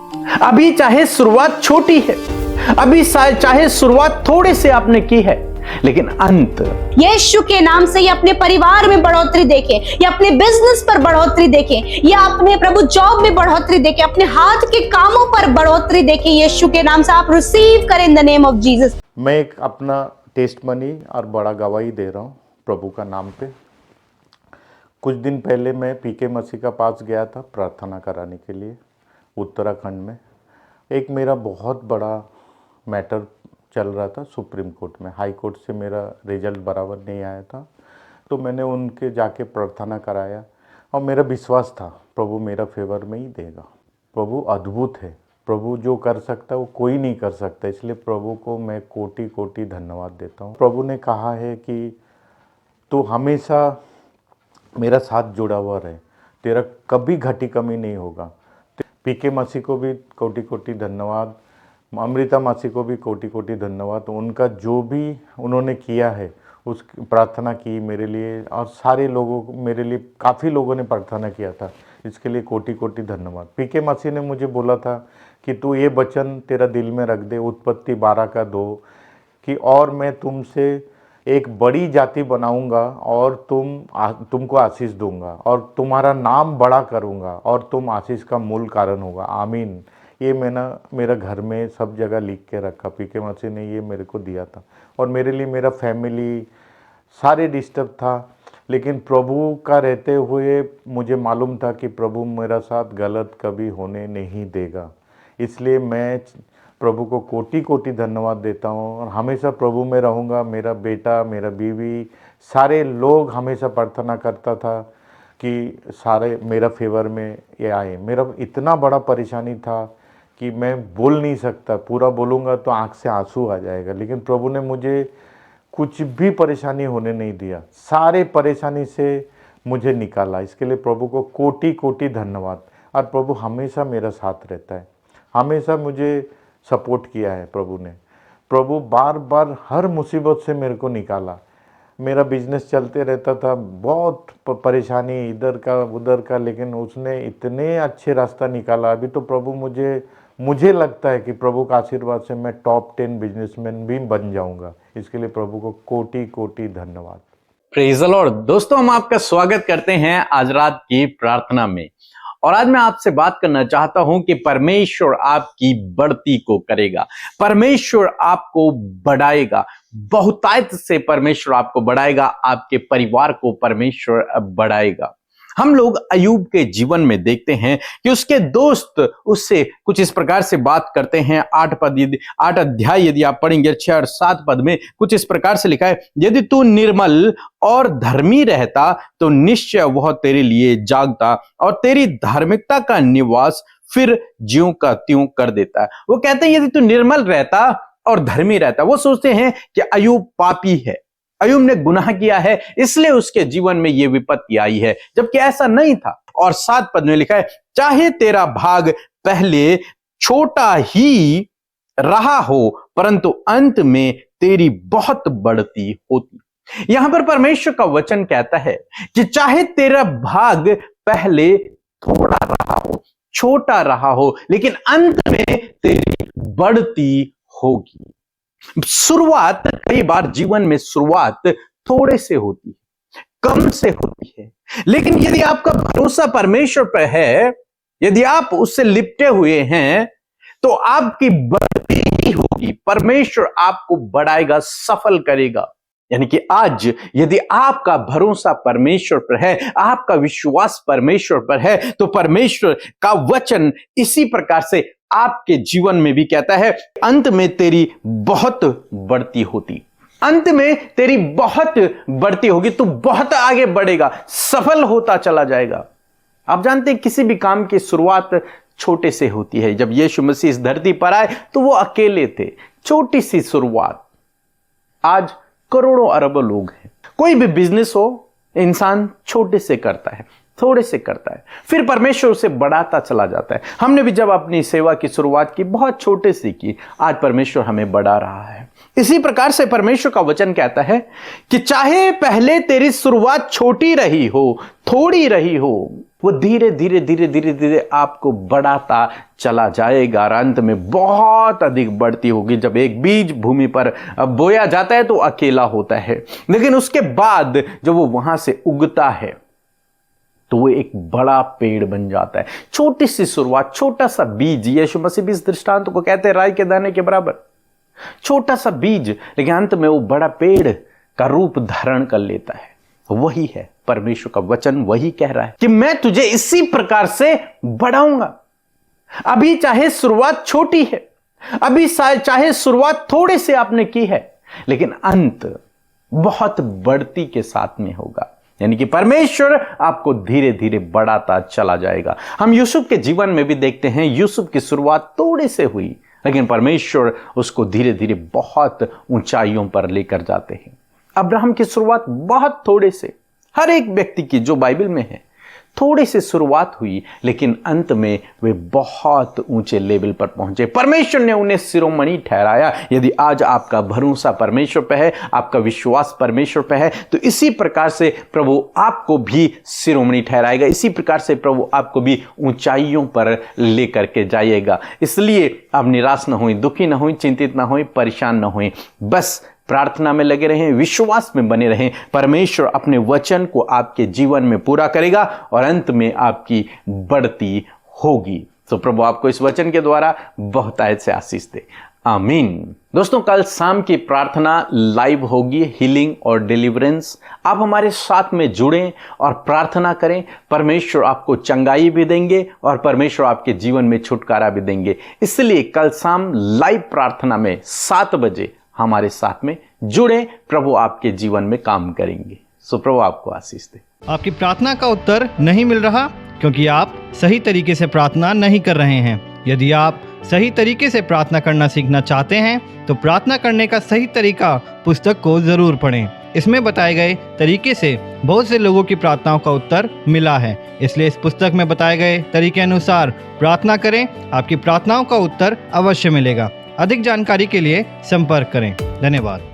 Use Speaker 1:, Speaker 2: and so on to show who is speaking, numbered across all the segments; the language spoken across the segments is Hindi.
Speaker 1: अभी चाहे शुरुआत छोटी है, अभी चाहे शुरुआत थोड़े से आपने की है, लेकिन अंत
Speaker 2: यीशु के नाम से ये अपने परिवार में बढ़ोतरी देखें, या अपने बिजनेस पर बढ़ोतरी देखें, या अपने प्रभु जॉब में बढ़ोतरी देखें, अपने हाथ के कामों पर बढ़ोतरी देखें। यीशु के नाम से आप रिसीव करें in the name of Jesus.
Speaker 3: मैं एक अपना टेस्ट मनी और बड़ा गवाही दे रहा हूँ प्रभु का नाम पे। कुछ दिन पहले मैं पीके मसीह का पास गया था प्रार्थना कराने के लिए उत्तराखंड में। एक मेरा बहुत बड़ा मैटर चल रहा था सुप्रीम कोर्ट में। हाई कोर्ट से मेरा रिजल्ट बराबर नहीं आया था, तो मैंने उनके जाके प्रार्थना कराया और मेरा विश्वास था प्रभु मेरा फेवर में ही देगा। प्रभु अद्भुत है, प्रभु जो कर सकता है वो कोई नहीं कर सकता, इसलिए प्रभु को मैं कोटि कोटि धन्यवाद देता हूँ। प्रभु ने कहा है कि तू हमेशा मेरा साथ जुड़ा हुआ रहे, तेरा कभी घटी कमी नहीं होगा। पीके मसीह को भी कोटि कोटि धन्यवाद, अमृता मासी को भी कोटि कोटि धन्यवाद। उनका जो भी उन्होंने किया है, उस प्रार्थना की मेरे लिए, और सारे लोगों को, मेरे लिए काफ़ी लोगों ने प्रार्थना किया था, इसके लिए कोटि कोटि धन्यवाद। पीके मसीह ने मुझे बोला था कि तू ये वचन तेरा दिल में रख दे, उत्पत्ति 12:2, कि और मैं तुमसे एक बड़ी जाति बनाऊंगा और तुमको आशीष दूंगा और तुम्हारा नाम बड़ा करूंगा और तुम आशीष का मूल कारण होगा। आमीन। ये मैंने मेरा घर में सब जगह लिख के रखा, पीके मसीह ने ये मेरे को दिया था। और मेरे लिए मेरा फैमिली सारे डिस्टर्ब था, लेकिन प्रभु का रहते हुए मुझे मालूम था कि प्रभु मेरा साथ गलत कभी होने नहीं देगा। इसलिए मैं प्रभु को कोटि कोटि धन्यवाद देता हूँ और हमेशा प्रभु में रहूँगा। मेरा बेटा, मेरा बीवी, सारे लोग हमेशा प्रार्थना करता था कि सारे मेरा फेवर में ये आए। मेरा इतना बड़ा परेशानी था कि मैं बोल नहीं सकता, पूरा बोलूँगा तो आँख से आंसू आ जाएगा, लेकिन प्रभु ने मुझे कुछ भी परेशानी होने नहीं दिया, सारे परेशानी से मुझे निकाला। इसके लिए प्रभु को कोटि कोटि धन्यवाद। और प्रभु हमेशा मेरा साथ रहता है, हमेशा मुझे सपोर्ट किया है प्रभु ने। प्रभु बार बार हर मुसीबत से मेरे को निकाला। मेरा बिजनेस चलते रहता था, बहुत परेशानी इधर का उधर का, लेकिन उसने इतने अच्छे रास्ता निकाला। अभी तो प्रभु मुझे लगता है कि प्रभु का आशीर्वाद से मैं टॉप 10 बिजनेसमैन भी बन जाऊंगा। इसके लिए प्रभु को कोटि कोटि धन्यवाद।
Speaker 1: Praise the Lord. दोस्तों, हम आपका स्वागत करते हैं आज रात की प्रार्थना में। और आज मैं आपसे बात करना चाहता हूं कि परमेश्वर आपकी बढ़ती को करेगा, परमेश्वर आपको बढ़ाएगा, बहुतायत से परमेश्वर आपको बढ़ाएगा, आपके परिवार को परमेश्वर बढ़ाएगा। हम लोग अय्यूब के जीवन में देखते हैं कि उसके दोस्त उससे कुछ इस प्रकार से बात करते हैं। 8 अध्याय यदि आप पढ़ेंगे 6 और 7 पद में कुछ इस प्रकार से लिखा है, यदि तू निर्मल और धर्मी रहता तो निश्चय वह तेरे लिए जागता और तेरी धार्मिकता का निवास फिर ज्यों का त्यों कर देता है। वो कहते हैं यदि तू निर्मल रहता और धर्मी रहता। वो सोचते हैं कि अय्यूब पापी है, अय्यूब ने गुनाह किया है, इसलिए उसके जीवन में यह विपत्ति आई है, जबकि ऐसा नहीं था। और 7 पद में लिखा है, चाहे तेरा भाग पहले छोटा ही रहा हो परंतु अंत में तेरी बहुत बढ़ती होती। यहां पर परमेश्वर का वचन कहता है कि चाहे तेरा भाग पहले थोड़ा रहा हो, छोटा रहा हो, लेकिन अंत में तेरी बढ़ती होगी। शुरुआत, कई बार जीवन में शुरुआत थोड़े से होती है, कम से होती है, लेकिन यदि आपका भरोसा परमेश्वर पर है, यदि आप उससे लिपटे हुए हैं, तो आपकी बढ़ती ही होगी। परमेश्वर आपको बढ़ाएगा, सफल करेगा। यानी कि आज यदि आपका भरोसा परमेश्वर पर है, आपका विश्वास परमेश्वर पर है, तो परमेश्वर का वचन इसी प्रकार से आपके जीवन में भी कहता है, अंत में तेरी बहुत बढ़ती होती, अंत में तेरी बहुत बढ़ती होगी, तू बहुत आगे बढ़ेगा, सफल होता चला जाएगा। आप जानते हैं किसी भी काम की शुरुआत छोटे से होती है। जब यीशु मसीह इस धरती पर आए तो वो अकेले थे, छोटी सी शुरुआत। आज करोड़ों अरबों लोग हैं। कोई भी बिजनेस हो, इंसान छोटे से करता है, थोड़े से करता है, फिर परमेश्वर उसे बढ़ाता चला जाता है। हमने भी जब अपनी सेवा की शुरुआत की, बहुत छोटे से की, आज परमेश्वर हमें बढ़ा रहा है। इसी प्रकार से परमेश्वर का वचन कहता है कि चाहे पहले तेरी शुरुआत छोटी रही हो, थोड़ी रही हो, वो धीरे धीरे धीरे धीरे धीरे आपको बढ़ाता चला जाएगा और अंत में बहुत अधिक बढ़ती होगी। जब एक बीज भूमि पर बोया जाता है तो अकेला होता है, लेकिन उसके बाद जब वो वहां से उगता है तो वो एक बड़ा पेड़ बन जाता है। छोटी सी शुरुआत, छोटा सा बीज, यीशु मसीह भी इस दृष्टांत को कहते हैं राई के दाने के बराबर, छोटा सा बीज, लेकिन अंत में वो बड़ा पेड़ का रूप धारण कर लेता है। वही है परमेश्वर का वचन, वही कह रहा है कि मैं तुझे इसी प्रकार से बढ़ाऊंगा। अभी चाहे शुरुआत छोटी है, अभी चाहे शुरुआत थोड़े से आपने की है, लेकिन अंत बहुत बढ़ती के साथ में होगा। यानी कि परमेश्वर आपको धीरे धीरे बढ़ाता चला जाएगा। हम यूसुफ के जीवन में भी देखते हैं, यूसुफ की शुरुआत थोड़े से हुई, लेकिन परमेश्वर उसको धीरे धीरे बहुत ऊंचाइयों पर लेकर जाते हैं। अब्राहम की शुरुआत बहुत थोड़े से, हर एक व्यक्ति की जो बाइबल में है थोड़ी सी शुरुआत हुई, लेकिन अंत में वे बहुत ऊंचे लेवल पर पहुंचे। परमेश्वर ने उन्हें शिरोमणि ठहराया। यदि आज आपका भरोसा परमेश्वर पे है, आपका विश्वास परमेश्वर पे है, तो इसी प्रकार से प्रभु आपको भी शिरोमणि ठहराएगा, इसी प्रकार से प्रभु आपको भी ऊंचाइयों पर लेकर के जाइएगा। इसलिए आप निराश न हों, दुखी न हों, चिंतित न हों, परेशान न हों, बस प्रार्थना में लगे रहें, विश्वास में बने रहें। परमेश्वर अपने वचन को आपके जीवन में पूरा करेगा और अंत में आपकी बढ़ती होगी। तो प्रभु आपको इस वचन के द्वारा बहुतायत से आशीष दे, आमीन। दोस्तों, कल शाम की प्रार्थना लाइव होगी, हीलिंग और डिलीवरेंस। आप हमारे साथ में जुड़ें और प्रार्थना करें। परमेश्वर आपको चंगाई भी देंगे और परमेश्वर आपके जीवन में छुटकारा भी देंगे। इसलिए कल शाम लाइव प्रार्थना में 7 बजे हमारे साथ में जुड़े, प्रभु आपके जीवन में काम करेंगे। सो प्रभु आपको आशीष दे।
Speaker 4: आपकी प्रार्थना का उत्तर नहीं मिल रहा क्योंकि आप सही तरीके से प्रार्थना नहीं कर रहे हैं। यदि आप सही तरीके से प्रार्थना करना सीखना चाहते हैं तो प्रार्थना करने का सही तरीका पुस्तक को जरूर पढ़ें। इसमें बताए गए तरीके से बहुत से लोगों की प्रार्थनाओं का उत्तर मिला है। इसलिए इस पुस्तक में बताए गए तरीके अनुसार प्रार्थना करें, आपकी प्रार्थनाओं का उत्तर अवश्य मिलेगा। अधिक जानकारी के लिए संपर्क करें। धन्यवाद।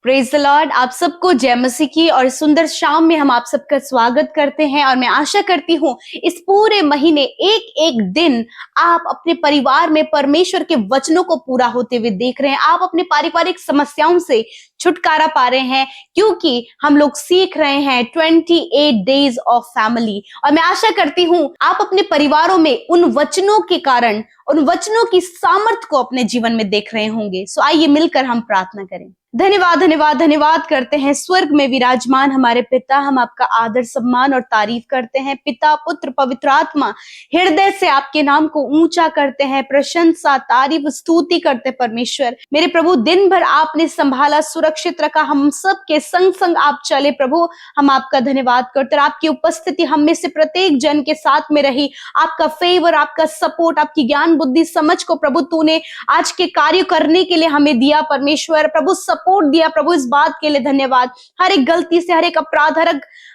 Speaker 2: Praise the Lord. आप सबको जय मसीह की और सुंदर शाम में हम आप सबका स्वागत करते हैं और मैं आशा करती हूँ इस पूरे महीने एक एक दिन आप अपने परिवार में परमेश्वर के वचनों को पूरा होते हुए देख रहे हैं। आप अपने पारिवारिक समस्याओं से छुटकारा पा रहे हैं, क्योंकि हम लोग सीख रहे हैं 28 डेज ऑफ फैमिली। और मैं आशा करती हूँ आप अपने परिवारों में उन वचनों के कारण, उन वचनों की सामर्थ्य को अपने जीवन में देख रहे होंगे। सो आइए मिलकर हम प्रार्थना करें। धन्यवाद धन्यवाद धन्यवाद करते हैं स्वर्ग में विराजमान हमारे पिता, हम आपका आदर सम्मान और तारीफ करते हैं। पिता, पुत्र, पवित्र आत्मा, हृदय से आपके नाम को ऊंचा करते हैं, प्रशंसा, तारीफ, स्तुति करते परमेश्वर। मेरे प्रभु, दिन भर आपने संभाला, सुरक्षित रखा, हम सब के संग संग आप चले। प्रभु, हम आपका धन्यवाद करते हैं। आपकी उपस्थिति हम में से प्रत्येक जन के साथ में रही। आपका फेवर, आपका सपोर्ट, आपकी ज्ञान बुद्धि समझ को प्रभु तूने आज के कार्य करने के लिए हमें दिया परमेश्वर। प्रभु सपोर्ट दिया प्रभु, इस बात के लिए धन्यवाद। हर एक गलती से, हर एक अपराध,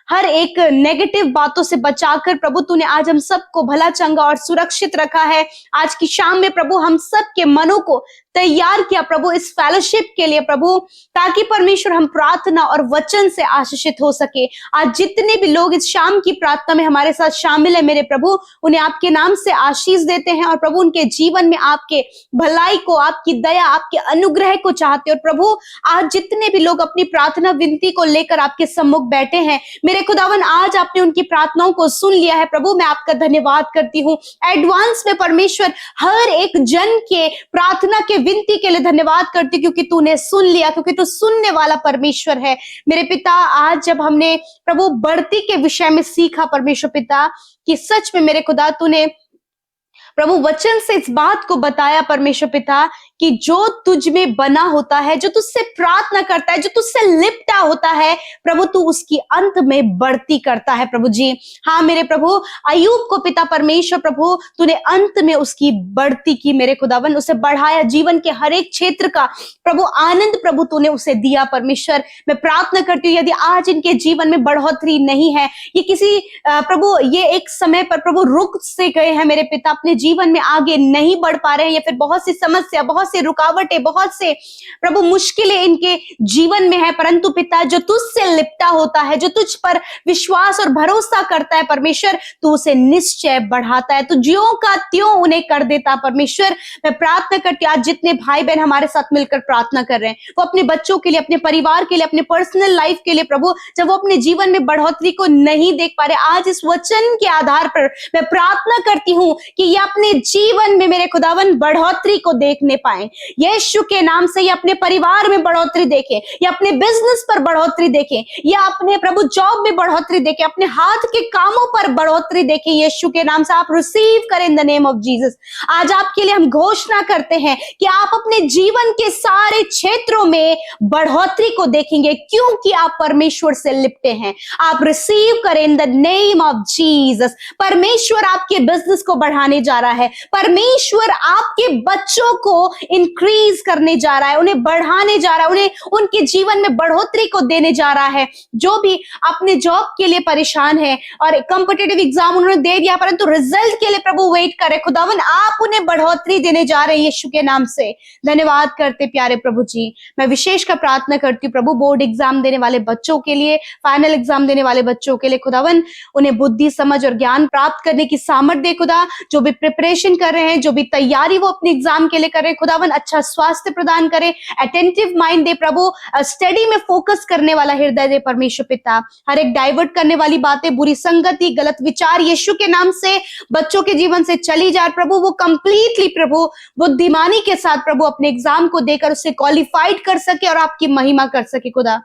Speaker 2: हर एक नेगेटिव बातों से बचाकर प्रभु तूने आज हम सबको भला चंगा और सुरक्षित रखा है। आज की शाम में प्रभु हम सब के मनों को तैयार किया प्रभु इस फेलोशिप के लिए प्रभु, ताकि परमेश्वर हम प्रार्थना और वचन से आशीषित हो सके। आज जितने भी लोग इस शाम की प्रार्थना में हमारे साथ शामिल है मेरे प्रभु, उन्हें आपके नाम से आशीष देते हैं और प्रभु उनके जीवन में आपके भलाई को, आपकी दया, आपके अनुग्रह को चाहते हैं। और प्रभु आज जितने भी लोग अपनी प्रार्थना विनती को लेकर आपके सम्मुख बैठे हैं मेरे खुदावन, आज आपने उनकी प्रार्थनाओं को सुन लिया है प्रभु। मैं आपका धन्यवाद करती हूँ एडवांस में परमेश्वर, हर एक जन के प्रार्थना के विनती के लिए धन्यवाद करती हूँ, क्योंकि तूने सुन लिया, क्योंकि तू सुनने वाला परमेश्वर है। मेरे पिता, आज जब हमने प्रभु बढ़ती के विषय में सीखा परमेश्वर पिता, कि सच में मेरे खुदा तूने प्रभु वचन से इस बात को बताया परमेश्वर पिता कि जो तुझ में बना होता है, जो तुझसे प्रार्थना करता है, जो तुझसे लिपटा होता है प्रभु, तू उसकी अंत में बढ़ती करता है प्रभु जी। हाँ मेरे प्रभु, अय्यूब को पिता परमेश्वर प्रभु तूने अंत में उसकी बढ़ती की मेरे खुदावन, उसे बढ़ाया, जीवन के हर एक क्षेत्र का प्रभु आनंद प्रभु तूने उसे दिया परमेश्वर। मैं प्रार्थना करती हूँ यदि आज इनके जीवन में बढ़ोतरी नहीं है, ये किसी प्रभु ये एक समय पर प्रभु रुक से गए हैं मेरे पिता, अपने जीवन में आगे नहीं बढ़ पा रहे हैं, या फिर बहुत सी समस्या, बहुत सी रुकावटें, बहुत से प्रभु मुश्किलें इनके जीवन में है, परंतु पिता जो तुझसे लिपटा होता है, जो तुझ पर विश्वास और भरोसा करता है परमेश्वर, तू उसे निश्चय बढ़ाता है, तू ज्यों का त्यों उन्हें कर देता। परमेश्वर मैं प्रार्थना करती हूँ आज जितने भाई बहन हमारे साथ मिलकर प्रार्थना कर रहे हैं, वो अपने बच्चों के लिए, अपने परिवार के लिए, अपने पर्सनल लाइफ के लिए प्रभु, जब वो अपने जीवन में बढ़ोतरी को नहीं देख पा रहे, आज इस वचन के आधार पर मैं प्रार्थना करती हूँ कि ये अपने जीवन में मेरे खुदावन बढ़ोतरी को देखने पाए। यीशु के नाम से ये अपने परिवार में बढ़ोतरी देखें, या अपने बिजनेस पर बढ़ोतरी देखें, या अपने प्रभु जॉब में बढ़ोतरी देखें, अपने हाथ के कामों पर बढ़ोतरी देखें। यीशु के नाम से आप रिसीव करें in the name of Jesus. आज आपके लिए हम घोषणा करते हैं कि आप अपने जीवन के सारे क्षेत्रों में बढ़ोतरी को देखेंगे, क्योंकि आप परमेश्वर से लिपटे हैं। आप रिसीव करें in the name of Jesus. परमेश्वर आपके बिजनेस को बढ़ाने जा रहा है, परमेश्वर आपके बच्चों को इंक्रीज करने जा रहा है, उन्हें बढ़ाने जा रहा है, उन्हें उनके जीवन में बढ़ोतरी को देने जा रहा है। जो भी अपने जॉब के लिए परेशान है और कॉम्पिटिटिव एग्जाम उन्होंने दे दिया, परंतु रिजल्ट के लिए प्रभु वेट करे, खुदावन आप उन्हें बढ़ोतरी देने जा रहे हैं यीशु के नाम से। धन्यवाद करते प्यारे प्रभु जी। मैं विशेष का प्रार्थना करती हूँ प्रभु, बोर्ड एग्जाम देने वाले बच्चों के लिए, फाइनल एग्जाम देने वाले बच्चों के लिए खुदावन उन्हें बुद्धि, समझ और ज्ञान प्राप्त करने की सामर्थ्य दे खुदा। जो भी प्रिपरेशन कर रहे हैं, जो भी तैयारी वो अपने एग्जाम के लिए कर रहे हैं, खुदावन अच्छा स्वास्थ्य प्रदान करे, attentive mind they Prabhu, study में फोकस करने वाला हृदय दे परमेश्वर पिता। हर एक डाइवर्ट करने वाली बातें, बुरी संगति, गलत विचार यीशु के नाम से बच्चों के जीवन से चली जाए प्रभु। वो कंप्लीटली प्रभु बुद्धिमानी के साथ प्रभु अपने एग्जाम को देकर उसे क्वालिफाइड कर सके और आपकी महिमा कर सके खुदा।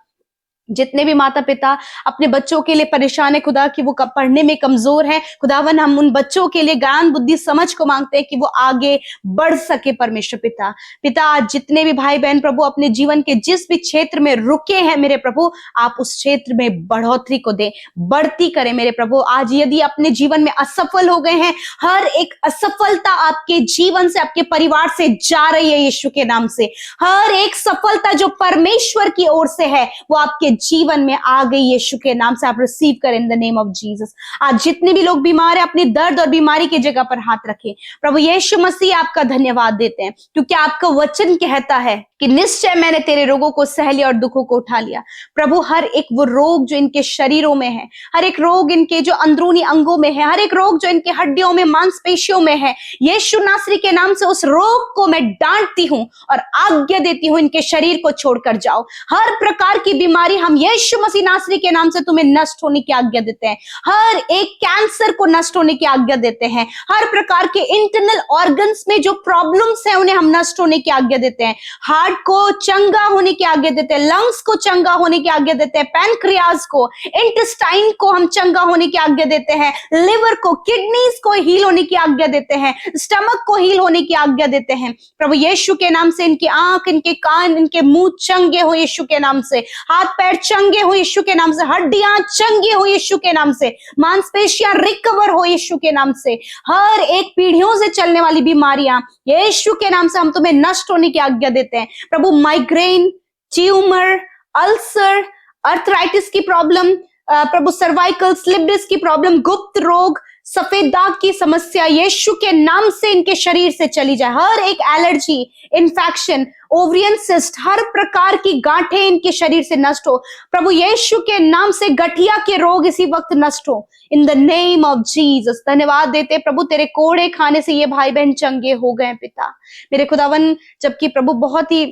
Speaker 2: जितने भी माता पिता अपने बच्चों के लिए परेशान है खुदा कि वो पढ़ने में कमजोर हैं, खुदावन हम उन बच्चों के लिए ज्ञान, बुद्धि, समझ को मांगते हैं कि वो आगे बढ़ सके परमेश्वर पिता। पिता आज जितने भी भाई बहन प्रभु अपने जीवन के जिस भी क्षेत्र में रुके हैं मेरे प्रभु, आप उस क्षेत्र में बढ़ोतरी को दे, बढ़ती करें मेरे प्रभु। आज यदि अपने जीवन में असफल हो गए हैं, हर एक असफलता आपके जीवन से, आपके परिवार से जा रही है यीशु के नाम से। हर एक सफलता जो परमेश्वर की ओर से है वो आपके जीवन में आ गई यीशु के नाम से। आप रिसीव करें in the name of Jesus. आज जितने भी लोग बीमार हैं, अपनी दर्द और बीमारी की जगह पर हाथ रखें प्रभु यीशु मसीह। आपका धन्यवाद देते हैं क्योंकि आपका वचन कहता है कि निश्चय मैंने तेरे रोगों को सह लिया और दुखों को उठा लिया। प्रभु हर एक वो रोग जो इनके शरीरों में है, हर एक रोग इनके जो अंदरूनी अंगों में है, हर एक रोग जो इनके हड्डियों में, मांसपेशियों में है, यीशु नासरी के नाम से उस रोग को मैं डांटती हूं और आज्ञा देती हूं इनके शरीर को छोड़कर जाओ। हर प्रकार की बीमारी हम यीशु मसीह नासरी के नाम से तुम्हें नष्ट होने की आज्ञा देते हैं। हर एक कैंसर को नष्ट होने की आज्ञा देते हैं। हर प्रकार के इंटरनल ऑर्गन्स में जो प्रॉब्लम्स हैं उन्हें हम नष्ट होने की आज्ञा देते हैं। हार्ट को चंगा होने की आज्ञा देते हैं, लंग्स को चंगा होने की आज्ञा देते हैं, पैनक्रियाज को, इंटेस्टाइन को हम चंगा होने की आज्ञा देते हैं, लिवर को, किडनीज को हील होने की आज्ञा देते हैं, स्टमक को हील होने की आज्ञा देते हैं। प्रभु यीशु के नाम से इनकी आंख, इनके कान, इनके मुंह चंगे हो यीशु के नाम से, हाथ पैर चंगे हो यीशु के नाम से, हड्डियां चंगी हो यीशु के नाम से, मांसपेशियां रिकवर हो यीशु के नाम से। हर एक पीढ़ियों से चलने वाली बीमारियां यीशु के नाम से हम तुम्हें नष्ट होने की आज्ञा देते हैं। प्रभु माइग्रेन, ट्यूमर, अल्सर, अर्थराइटिस की प्रॉब्लम, प्रभु सर्वाइकल स्लिप डिस्क की प्रॉब्लम, गुप्त रोग, सफेद दाग की समस्या यीशु के नाम से इनके शरीर से चली जाए। हर एक एलर्जी, इन्फेक्शन, ओवरियन सिस्ट, हर प्रकार की गांठें इनके शरीर से नष्ट हो। प्रभु यीशु के नाम से गठिया के रोग इसी वक्त नष्ट हो in the name of Jesus. धन्यवाद देते प्रभु, तेरे कोड़े खाने से ये भाई बहन चंगे हो गए पिता मेरे खुदावन। जबकि प्रभु बहुत ही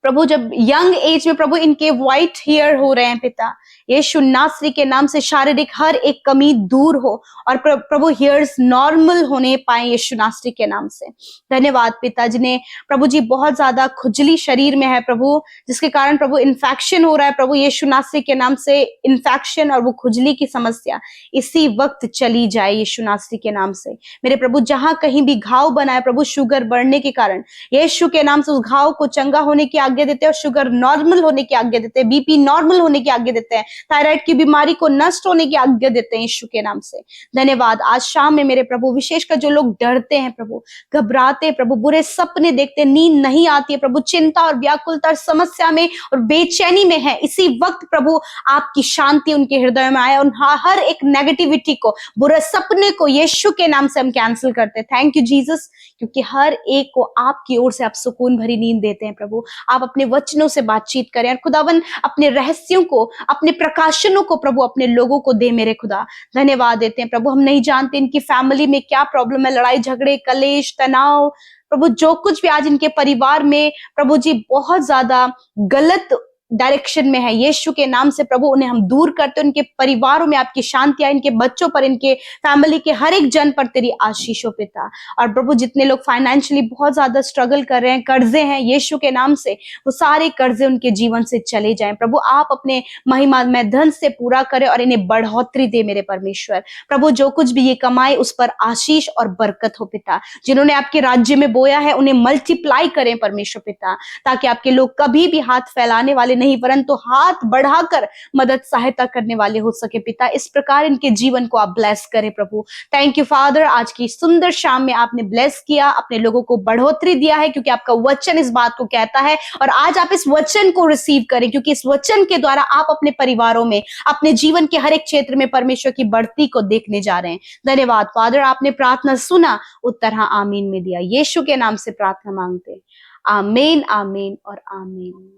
Speaker 2: प्रभु जब यंग एज में प्रभु इनके व्हाइट हेयर हो रहे हैं पिता, यीशु नासरी के नाम से शारीरिक हर एक कमी दूर हो और प्रभु हेयर्स नॉर्मल होने पाए यीशु नासरी के नाम से। धन्यवाद पिता, जिन्हें प्रभु जी बहुत ज्यादा खुजली शरीर में है प्रभु, जिसके कारण प्रभु इन्फेक्शन हो रहा है प्रभु यीशु नासरी के नाम से। इन्फेक्शन और वो खुजली की समस्या इसी वक्त चली जाए यीशु नासरी के नाम से मेरे प्रभु। जहां कहीं भी घाव बना है प्रभु शुगर बढ़ने के कारण, यीशु के नाम से उस घाव को चंगा होने की आज्ञा देते हैं और शुगर नॉर्मल होने की आज्ञा देते हैं, बीपी नॉर्मल होने की आज्ञा देते हैं। थायराइड की बीमारी को नष्ट होने की आज्ञा देते हैं यीशु के नाम से। धन्यवाद। आज शाम में मेरे प्रभु, विशेषकर जो लोग डरते हैं प्रभु, घबराते हैं प्रभु, बुरे सपने देखते, नींद नहीं आती है प्रभु, चिंता और व्याकुलता और समस्या में और बेचैनी में है, इसी वक्त प्रभु आपकी शांति उनके हृदय में आए और हर एक नेगेटिविटी को, बुरे सपने को यीशु के नाम से हम कैंसिल करते हैं। थैंक यू जीसस, क्योंकि हर एक को आपकी ओर से आप सुकून भरी नींद देते हैं प्रभु। आप अपने वचनों से बातचीत करें और खुदावन अपने रहस्यों को, अपने प्रकाशनों को प्रभु अपने लोगों को दे मेरे खुदा। धन्यवाद देते हैं प्रभु। हम नहीं जानते इनकी फैमिली में क्या प्रॉब्लम है, लड़ाई झगड़े, कलेश, तनाव, प्रभु जो कुछ भी आज इनके परिवार में प्रभु जी बहुत ज्यादा गलत डायरेक्शन में है, यीशु के नाम से प्रभु उन्हें हम दूर करते हैं। उनके परिवारों में आपकी शांति आए, इनके बच्चों पर, इनके फैमिली के हर एक जन पर तेरी आशीष हो पिता। और प्रभु जितने लोग फाइनेंशियली बहुत ज्यादा स्ट्रगल कर रहे हैं, कर्जे हैं, यीशु के नाम से वो सारे कर्जे उनके जीवन से चले जाएं प्रभु। आप अपने महिमा में धन से पूरा करें और इन्हें बढ़ोतरी दे मेरे परमेश्वर। प्रभु जो कुछ भी ये कमाए उस पर आशीष और बरकत हो पिता। जिन्होंने आपके राज्य में बोया है उन्हें मल्टीप्लाई करें परमेश्वर पिता, ताकि आपके लोग कभी भी हाथ फैलाने वाले नहीं, परंतु हाथ बढ़ाकर मदद सहायता करने वाले हो सके पिता। इस प्रकार इनके जीवन को आप ब्लेस करें प्रभु। थैंक यू फादर, आज की सुंदर शाम में आपने ब्लेस किया, अपने लोगों को बढ़ोतरी दिया है, क्योंकि आपका वचन इस बात को कहता है। और आज आप इस वचन को रिसीव करें, क्योंकि इस वचन के द्वारा आप अपने परिवारों में, अपने जीवन के हर एक क्षेत्र में परमेश्वर की बढ़ती को देखने जा रहे हैं। धन्यवाद फादर, आपने प्रार्थना सुना, उत्तर हाँ आमीन में दिया। यीशु के नाम से प्रार्थना मांगते, आमीन, आमीन और आमीन।